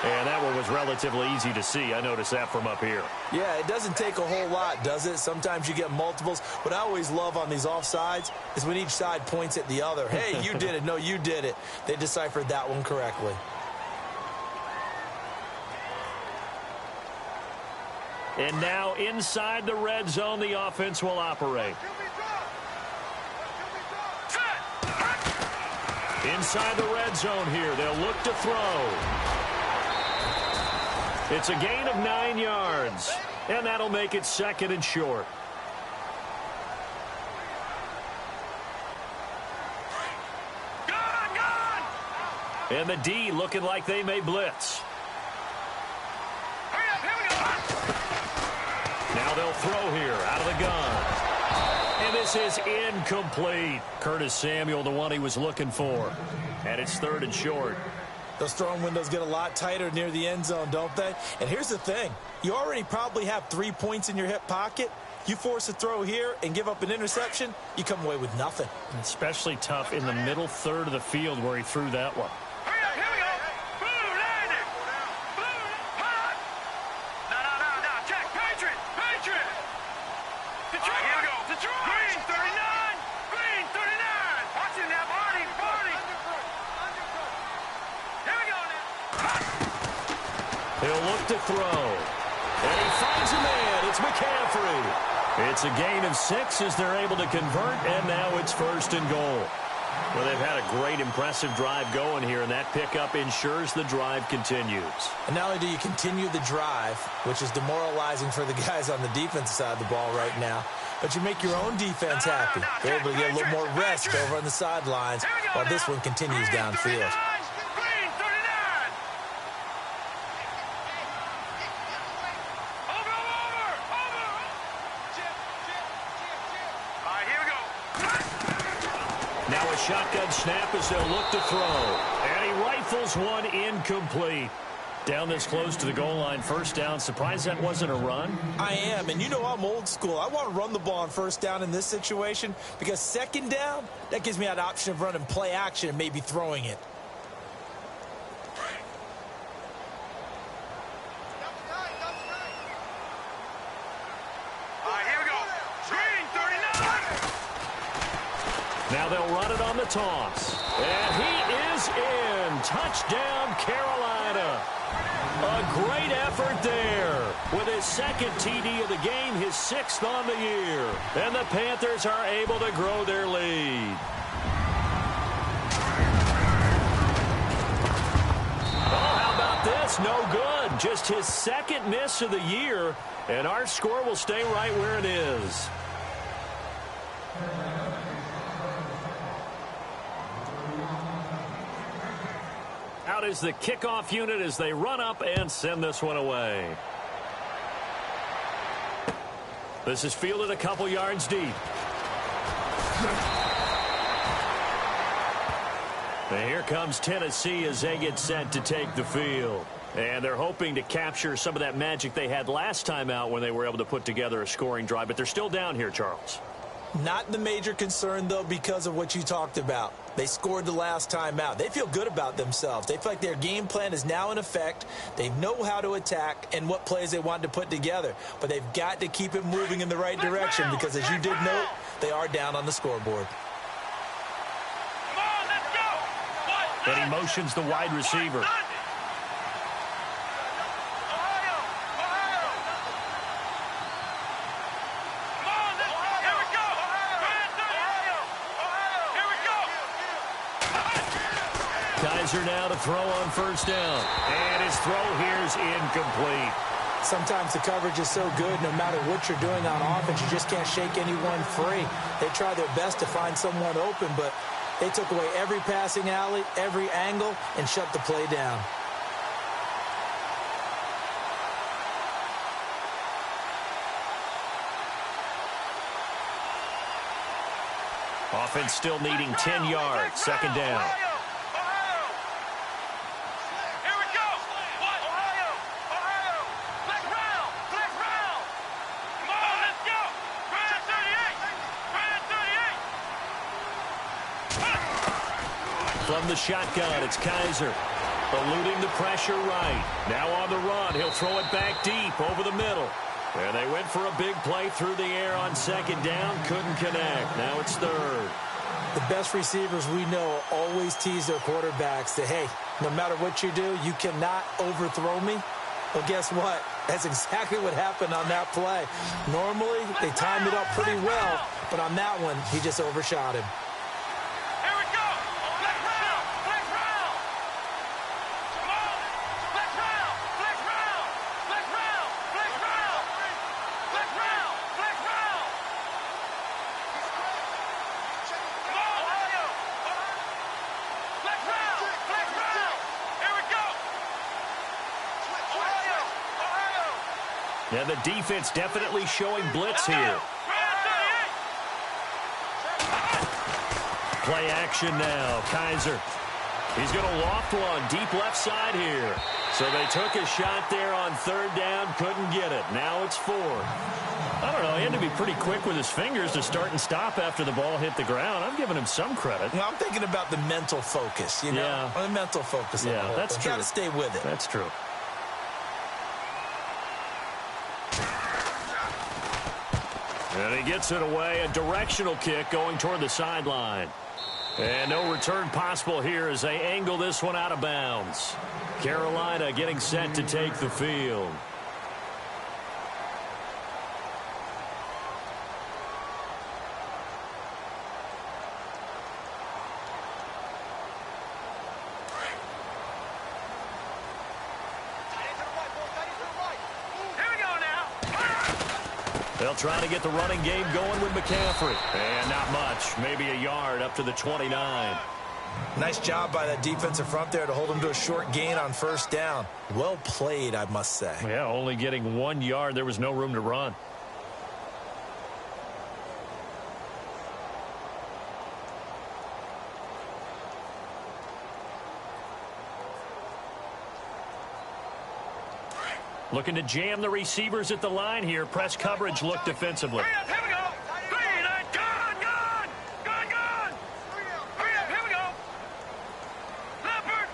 And that one was relatively easy to see. I noticed that from up here. Yeah, it doesn't take a whole lot, does it? Sometimes you get multiples. What I always love on these offsides is when each side points at the other. Hey, you did it. No, you did it. They deciphered that one correctly. And now inside the red zone, the offense will operate. Inside the red zone here, they'll look to throw. It's a gain of 9 yards, and that'll make it second and short. And the D looking like they may blitz. Now they'll throw here out of the gun. And This is incomplete. Curtis Samuel, the one he was looking for. And it's 3rd and short. Those throwing windows get a lot tighter near the end zone, don't they? And here's the thing. You already probably have 3 points in your hip pocket. You force a throw here and give up an interception, you come away with nothing. Especially tough in the middle third of the field where he threw that one. Here we go. Boom, landed. Boom, hot. No. Check. Patriot. Detroit. Here we go. Detroit. Green 39. Watch him now, Barney. Here we go now. He'll look to throw. And he finds a man. It's McCaffrey. It's a gain of 6 as they're able to convert, and now it's 1st and goal. Well, they've had a great, impressive drive going here, and that pickup ensures the drive continues. And not only do you continue the drive, which is demoralizing for the guys on the defensive side of the ball right now, but you make your own defense happy. They're able to get a little more rest over on the sidelines while this one continues downfield. Now a shotgun snap as they'll look to throw. And he rifles one incomplete. Down this close to the goal line, 1st down. Surprised that wasn't a run? I am, and you know I'm old school. I want to run the ball on 1st down in this situation because 2nd down, that gives me that option of running play action and maybe throwing it. Now they'll run it on the toss. And he is in. Touchdown, Carolina. A great effort there. With his 2nd TD of the game, his 6th on the year. And the Panthers are able to grow their lead. Oh, how about this? No good. Just his 2nd miss of the year. And our score will stay right where it is. Out is the kickoff unit as they run up and send this one away. This is fielded a couple yards deep. And here comes Tennessee as they get set to take the field. And they're hoping to capture some of that magic they had last time out when they were able to put together a scoring drive. But they're still down here, Charles. Not the major concern, though, because of what you talked about. They scored the last time out. They feel good about themselves. They feel like their game plan is now in effect. They know how to attack and what plays they want to put together. But they've got to keep it moving in the right direction because, as you did note, they are down on the scoreboard. Come on, let's go. And he motions the wide receiver. Kaiser now to throw on 1st down. And his throw here is incomplete. Sometimes the coverage is so good, no matter what you're doing on offense, you just can't shake anyone free. They try their best to find someone open, but they took away every passing alley, every angle, and shut the play down. Offense still needing 10 yards. 2nd down. From the shotgun, it's Kaiser. Eluding the pressure right. Now on the run. He'll throw it back deep over the middle. And they went for a big play through the air on 2nd down. Couldn't connect. Now it's 3rd. The best receivers we know always tease their quarterbacks that, hey, no matter what you do, you cannot overthrow me. Well, guess what? That's exactly what happened on that play. Normally, they timed it up pretty well, but on that one, he just overshot him. And the defense definitely showing blitz here. Play action now. Kaiser. He's going to loft one deep left side here. So they took a shot there on third down, couldn't get it. Now it's fourth. I don't know. He had to be pretty quick with his fingers to start and stop after the ball hit the ground. I'm giving him some credit. Well, I'm thinking about the mental focus, you know? Yeah. The mental focus. Yeah, that's true. Got to stay with it. That's true. And he gets it away. A directional kick going toward the sideline. And no return possible here as they angle this one out of bounds. Carolina getting set to take the field. They'll try to get the running game going with McCaffrey. And not much. Maybe a yard up to the 29. Nice job by that defensive front there to hold him to a short gain on first down. Well played, I must say. Yeah, only getting 1 yard. There was no room to run. Looking to jam the receivers at the line here. Press coverage look defensively. Hurry up, here we go. Green, gone. Hurry up, here we go. Leopard,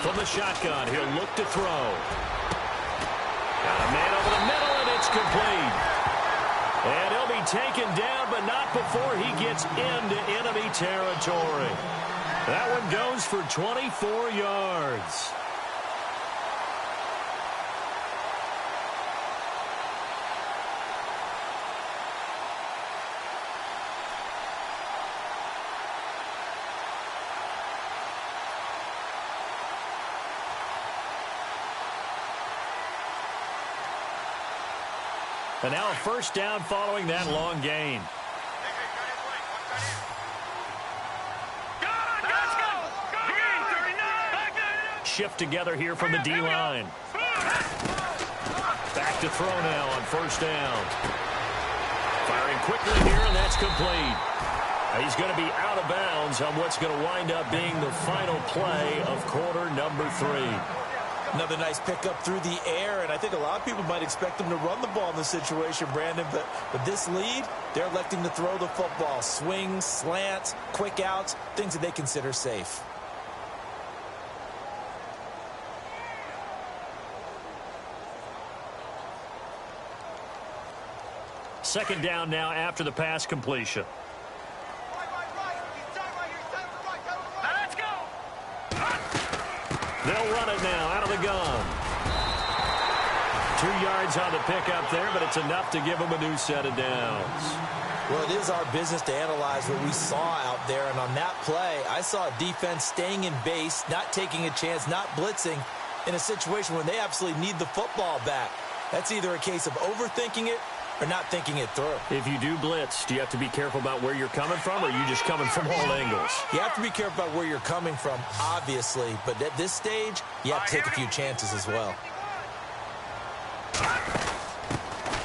From the shotgun, he'll look to throw. Got a man over the middle, and it's complete. And he'll be taken down, but not before he gets into enemy territory. That one goes for 24 yards. And now a first down following that long gain. Shift together here from the D-line. Back to throw now on first down. Firing quickly here, and that's complete. He's going to be out of bounds on what's going to wind up being the final play of quarter number 3. Another nice pickup through the air, and I think a lot of people might expect him to run the ball in this situation, Brandon, but with this lead, they're electing to throw the football. Swings, slants, quick outs, things that they consider safe. Second down now after the pass completion. Let's go. They'll run it now out of the gun. 2 yards on the pickup there, but it's enough to give them a new set of downs. Well, it is our business to analyze what we saw out there, and on that play, I saw a defense staying in base, not taking a chance, not blitzing, in a situation when they absolutely need the football back. That's either a case of overthinking it or not thinking it through. If you do blitz, do you have to be careful about where you're coming from, or are you just coming from all angles? You have to be careful about where you're coming from, obviously, but at this stage, you have to take a few chances as well.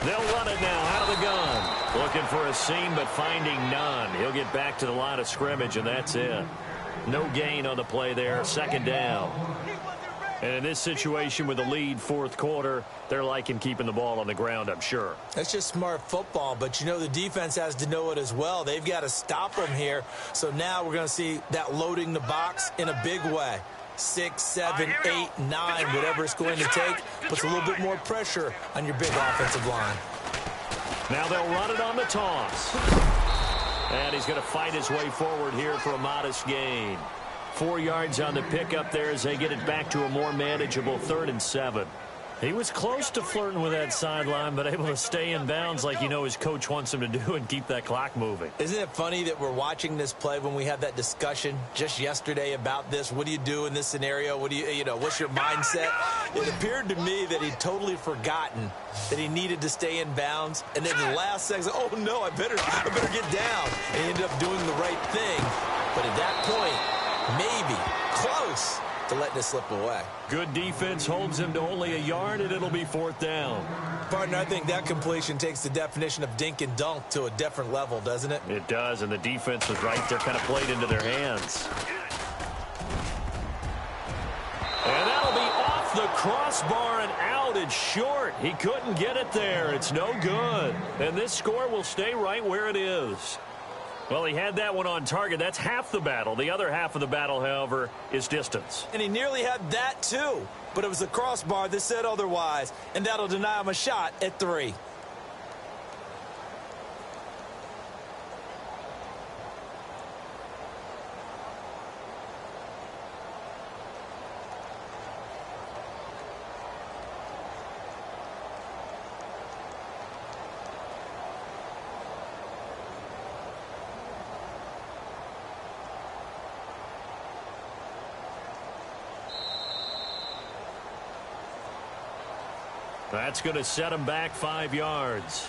They'll run it now out of the gun. Looking for a seam, but finding none. He'll get back to the line of scrimmage, and that's it. No gain on the play there. Second down. And in this situation with the lead fourth quarter, they're liking keeping the ball on the ground, I'm sure. That's just smart football, but you know the defense has to know it as well. They've got to stop them here. So now we're going to see that loading the box in a big way. 6, 7, 8, 9, whatever it's going to take, puts a little bit more pressure on your big offensive line. Now they'll run it on the toss. And he's going to fight his way forward here for a modest gain. 4 yards on the pickup there as they get it back to a more manageable 3rd and 7. He was close to flirting with that sideline, but able to stay in bounds like you know his coach wants him to do and keep that clock moving. Isn't it funny that we're watching this play when we had that discussion just yesterday about this? What do you do in this scenario? What do you know, what's your mindset? It appeared to me that he'd totally forgotten that he needed to stay in bounds. And then the last second, oh, no, I better get down. And he ended up doing the right thing. But at that point, maybe, close, to letting it slip away. Good defense holds him to only a yard, and it'll be 4th down. Partner, I think that completion takes the definition of dink and dunk to a different level, doesn't it? It does, and the defense was right there, kind of played into their hands. And that'll be off the crossbar and out. It's short. He couldn't get it there. It's no good. And this score will stay right where it is. Well, he had that one on target. That's half the battle. The other half of the battle, however, is distance. And he nearly had that, too. But it was the crossbar that said otherwise. And that'll deny him a shot at 3. That's going to set him back 5 yards.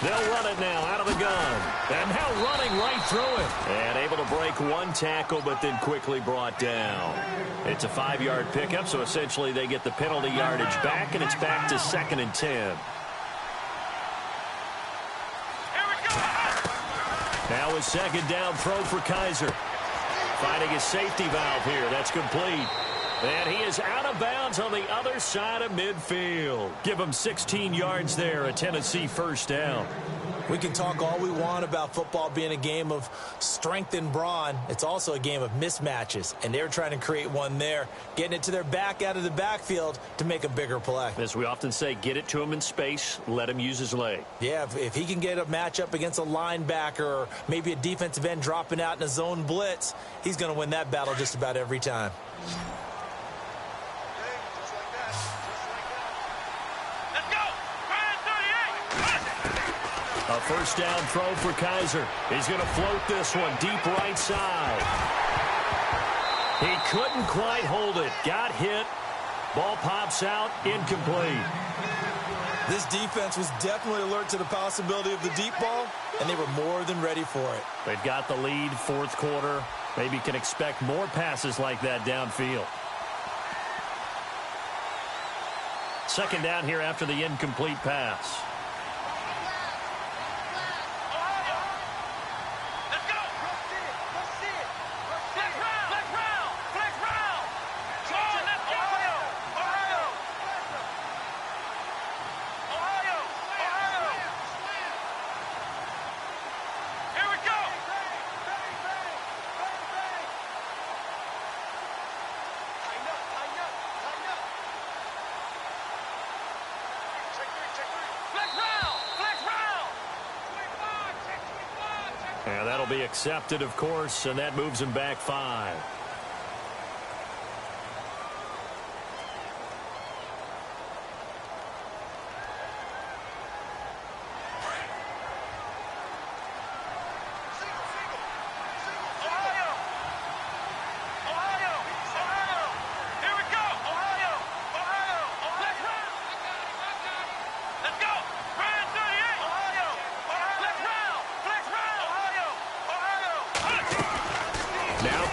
They'll run it now out of the gun. And now running right through it. And able to break one tackle, but then quickly brought down. It's a 5-yard pickup, so essentially they get the penalty yardage back, and it's back to 2nd and 10. Now a 2nd down throw for Kaiser. Finding his safety valve here. That's complete. And he is out of bounds on the other side of midfield. Give him 16 yards there, a Tennessee 1st down. We can talk all we want about football being a game of strength and brawn. It's also a game of mismatches, and they're trying to create one there, getting it to their back out of the backfield to make a bigger play. As we often say, get it to him in space, let him use his leg. Yeah, if he can get a matchup against a linebacker or maybe a defensive end dropping out in a zone blitz, he's going to win that battle just about every time. A 1st down throw for Kaiser. He's going to float this one deep right side. He couldn't quite hold it. Got hit. Ball pops out. Incomplete. This defense was definitely alert to the possibility of the deep ball, and they were more than ready for it. They've got the lead, 4th quarter. Maybe can expect more passes like that downfield. 2nd down here after the incomplete pass. And that'll be accepted, of course, and that moves him back 5.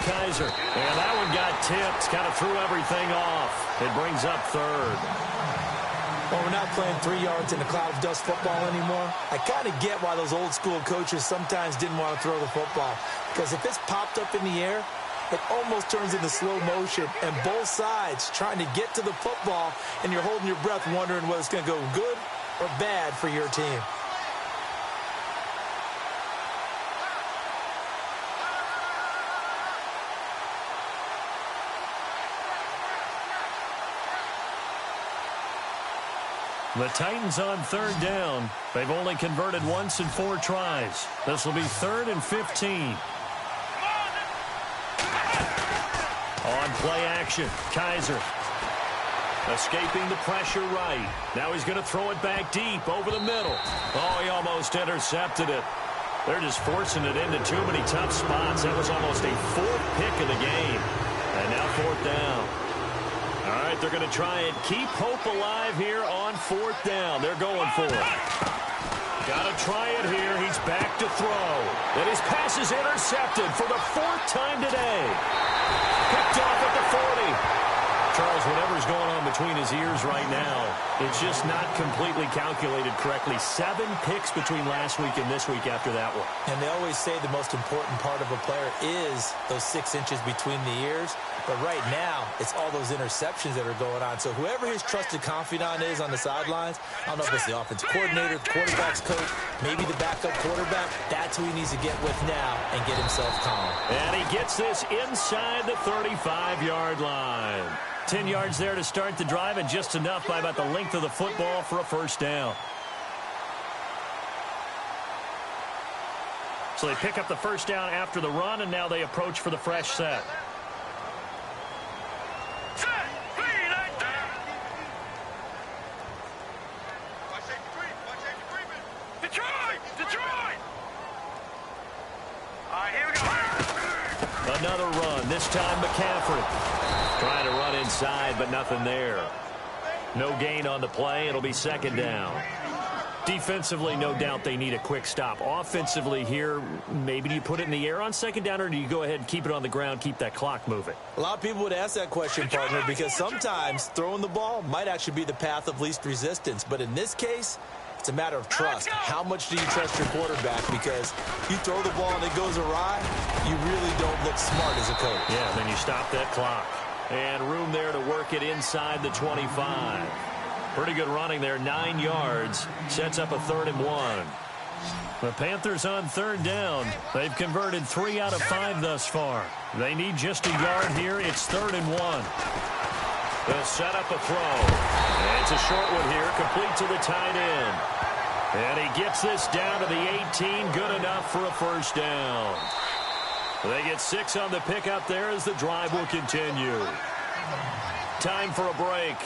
Kaiser. And that one got tipped, kind of threw everything off. It brings up 3rd. Well, we're not playing 3 yards in a cloud of dust football anymore. I kind of get why those old school coaches sometimes didn't want to throw the football. Because if it's popped up in the air, it almost turns into slow motion. And both sides trying to get to the football, and you're holding your breath wondering whether it's going to go good or bad for your team. The Titans on third down. They've only converted once in 4 tries. This will be 3rd and 15. On play action, Kaiser. Escaping the pressure right. Now he's going to throw it back deep over the middle. Oh, he almost intercepted it. They're just forcing it into too many tough spots. That was almost a 4th pick of the game. And now 4th down. All right, they're going to try and keep hope alive here on 4th down. They're going for it. Got to try it here. He's back to throw. And his pass is intercepted for the 4th time today. Picked off at the 40. Charles, whatever's going on between his ears right now, it's just not completely calculated correctly. 7 picks between last week and this week after that one. And they always say the most important part of a player is those 6 inches between the ears. But right now, it's all those interceptions that are going on. So whoever his trusted confidant is on the sidelines, I don't know if it's the offensive coordinator, the quarterback's coach, maybe the backup quarterback, that's who he needs to get with now and get himself calm. And he gets this inside the 35-yard line. 10 yards there to start the drive, and just enough by about the length of the football for a 1st down. So they pick up the 1st down after the run, and now they approach for the fresh set. Another run, this time McCaffrey. Trying to run inside, but nothing there. No gain on the play. It'll be 2nd down. Defensively, no doubt they need a quick stop. Offensively here, maybe do you put it in the air on 2nd down, or do you go ahead and keep it on the ground, keep that clock moving? A lot of people would ask that question, partner, because sometimes throwing the ball might actually be the path of least resistance. But in this case, it's a matter of trust. How much do you trust your quarterback? Because you throw the ball and it goes awry, you really don't look smart as a coach. Yeah, then you stop that clock. And room there to work it inside the 25. Pretty good running there, 9 yards. Sets up a 3rd and 1. The Panthers on 3rd down. They've converted 3 out of 5 thus far. They need just a yard here. It's 3rd and 1. They'll set up a throw. And it's a short one here, complete to the tight end. And he gets this down to the 18, good enough for a 1st down. They get 6 on the pickup there as the drive will continue. Time for a break.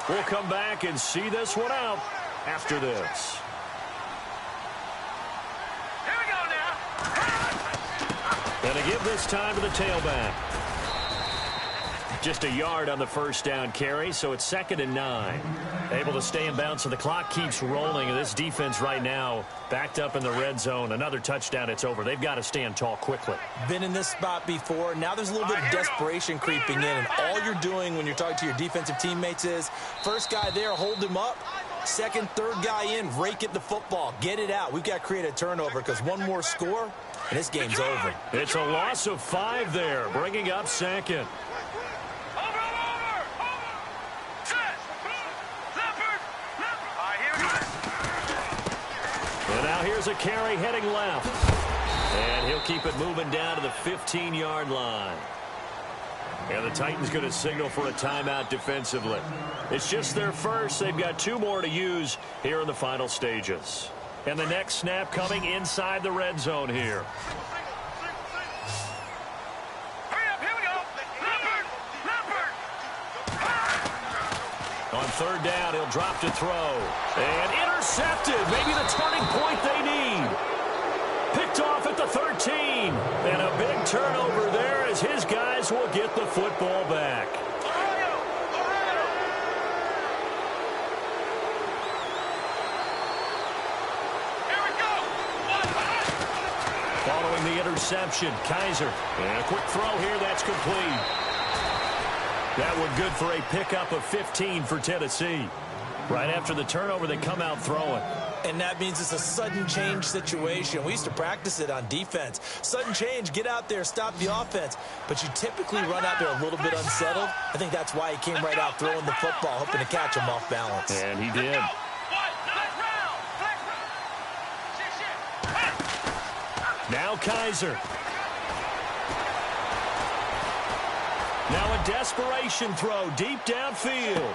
We'll come back and see this one out after this. Here we go now. And to give this time to the tailback. Just a yard on the 1st down carry, so it's 2nd and 9. Able to stay in bounds, so the clock keeps rolling. And this defense right now backed up in the red zone. Another touchdown, it's over. They've got to stand tall quickly. Been in this spot before. Now there's a little bit of desperation creeping in. And all you're doing when you're talking to your defensive teammates is, first guy there, hold him up. 2nd, 3rd guy in, rake at the football. Get it out. We've got to create a turnover because one more score, and this game's over. It's a loss of 5 there, bringing up 2nd. And now here's a carry heading left. And he'll keep it moving down to the 15-yard line. And the Titans going to signal for a timeout defensively. It's just their first. They've got 2 more to use here in the final stages. And the next snap coming inside the red zone here. On 3rd down, he'll drop to throw. And intercepted. Maybe the turning point they need. Picked off at the 13. And a big turnover there as his guys will get the football back. Here we go. Following the interception, Kaiser. And a quick throw here, that's complete. That one good for a pickup of 15 for Tennessee. Right after the turnover, they come out throwing. And that means it's a sudden change situation. We used to practice it on defense. Sudden change, get out there, stop the offense. But you typically run out there a little bit unsettled. I think that's why he came right out throwing the football, hoping to catch him off balance. And he did. Now Kaiser. Now a desperation throw deep downfield.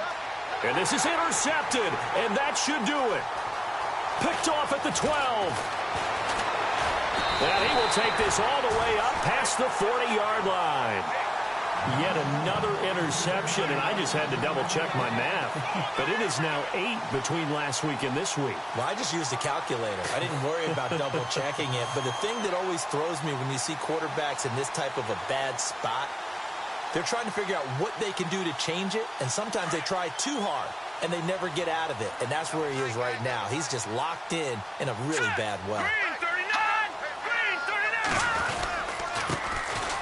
And this is intercepted, and that should do it. Picked off at the 12. And he will take this all the way up past the 40-yard line. Yet another interception, and I just had to double-check my math. But it is now 8 between last week and this week. Well, I just used a calculator. I didn't worry about double-checking it. But the thing that always throws me when you see quarterbacks in this type of a bad spot, they're trying to figure out what they can do to change it, and sometimes they try too hard, and they never get out of it. And that's where he is right now. He's just locked in a really bad way.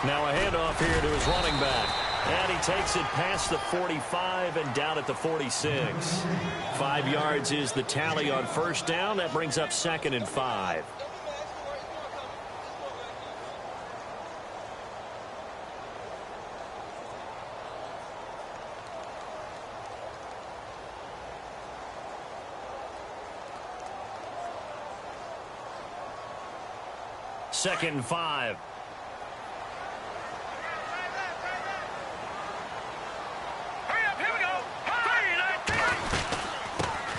Now a handoff here to his running back. And he takes it past the 45 and down at the 46. 5 yards is the tally on first down. That brings up 2nd and 5. Second and 5.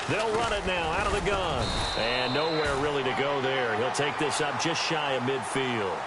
They'll run it now out of the gun. And nowhere really to go there. He'll take this up just shy of midfield.